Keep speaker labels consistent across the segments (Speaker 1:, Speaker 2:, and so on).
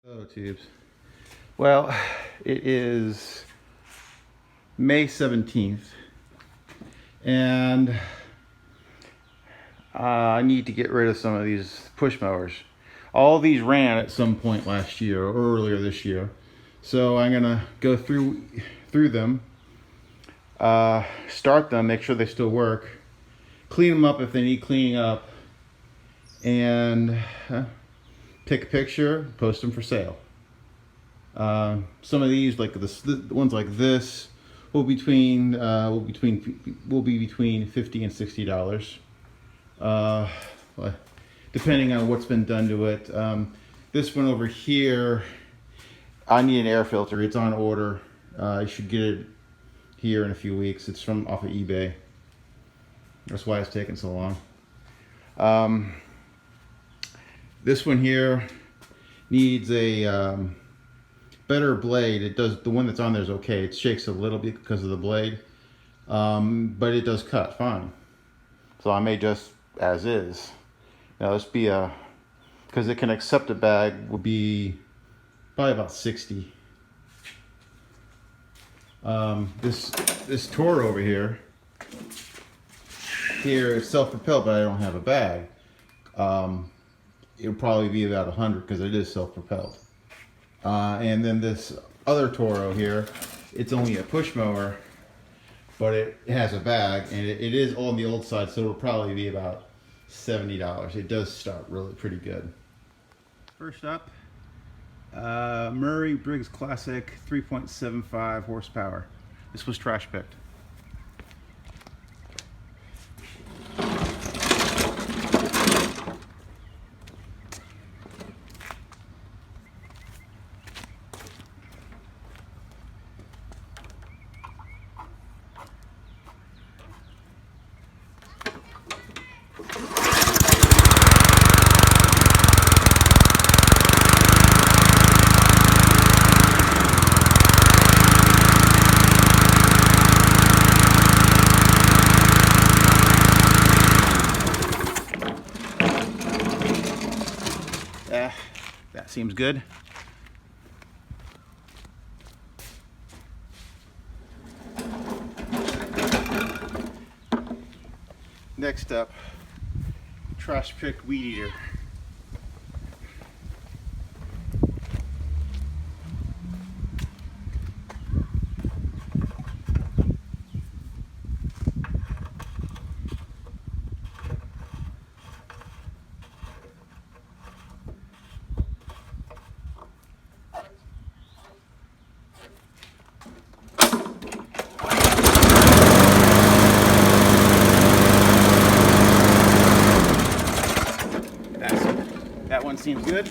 Speaker 1: Oh, tubes. Well, it is May 17th, and I need to get rid of some of these push mowers. All these ran at some point last year or earlier this year, so I'm gonna go through them, start them, make sure they still work, clean them up if they need cleaning up, and take a picture, post them for sale. Some of these, like the ones like this, will be between $50 and $60, depending on what's been done to it. This one over here, I need an air filter. It's on order. I should get it here in a few weeks. It's from off of eBay. That's why it's taking so long. This one here needs a better blade. It does. The one that's on there is okay. It shakes a little bit because of the blade, but it does cut fine. So I may just as is. Now this be because it can accept a bag, would be probably about 60. This TORO over here is self-propelled, but I don't have a bag. It'll probably be about 100 because it is self-propelled. And then this other TORO here, it's only a push mower, but it has a bag, and it is on the old side, so it'll probably be about $70. It does start really pretty good. First up, Murray Briggs Classic 3.75 horsepower. This was trash picked. That seems good. Next up, trash pick weed eater. That one seems good.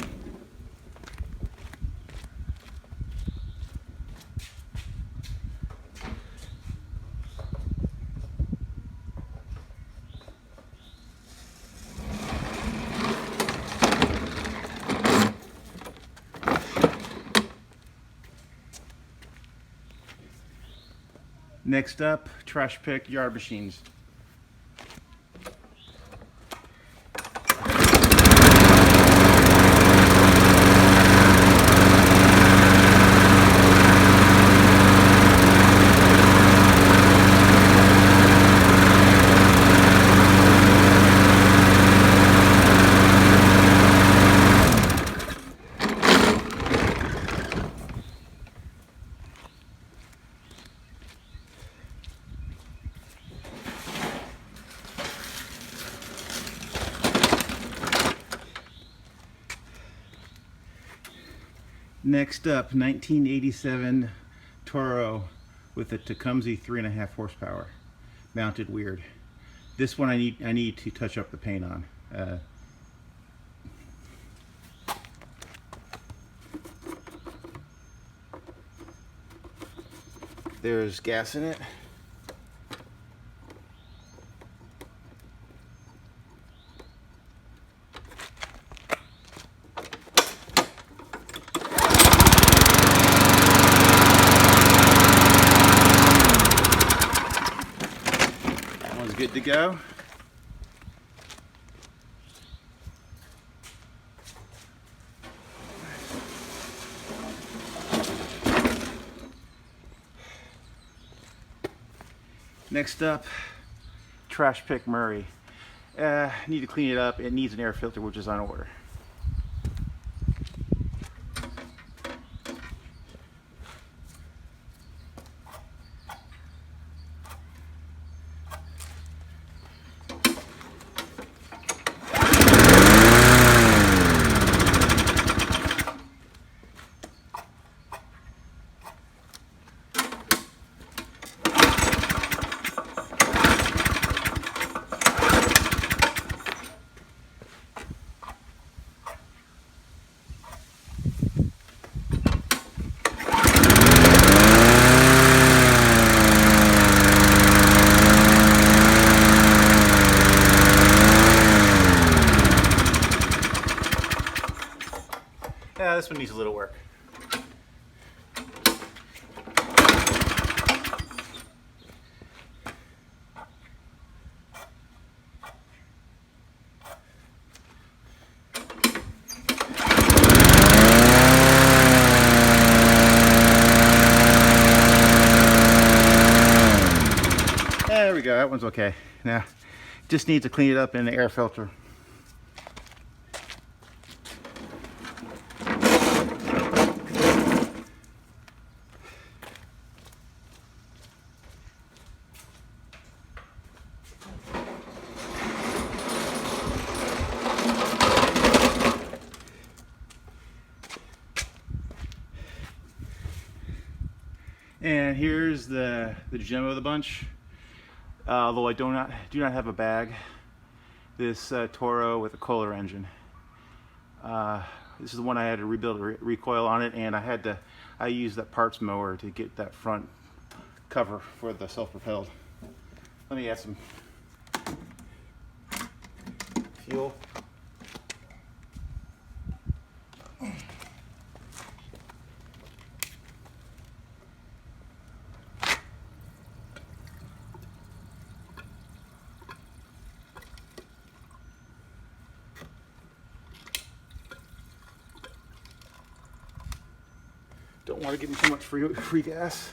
Speaker 1: Next up, trash pick yard machines. Next up, 1987 TORO with a Tecumseh 3.5 horsepower, mounted weird. This one I need to touch up the paint on. There's gas in it. Good to go. Next up, trash pick Murray. Need to clean it up. It needs an air filter, which is on order. Yeah, this one needs a little work. There we go, that one's okay. Now, just need to clean it up in the air filter. And here's the gem of the bunch. Although I do not have a bag. This TORO with a KOHLER engine. This is the one I had to rebuild a recoil on it, and I used that parts mower to get that front cover for the self-propelled. Let me add some fuel. Don't want to give me too much free gas.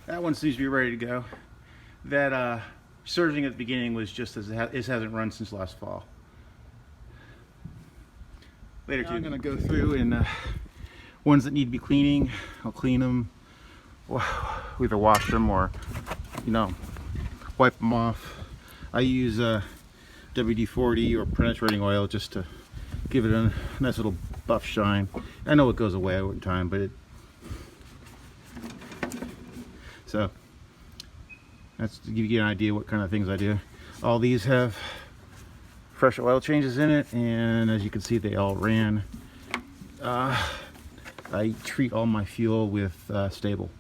Speaker 1: That one seems to be ready to go. That surging at the beginning was just as it hasn't run since last fall. Later, I'm going to go through and ones that need to be cleaning, I'll clean them. Either wash them or, wipe them off. I use WD-40 or penetrating oil just to give it a nice little buff shine. I know it goes away over time, but so that's to give you an idea what kind of things I do. All these have fresh oil changes in it, and as you can see, they all ran. I treat all my fuel with Stable.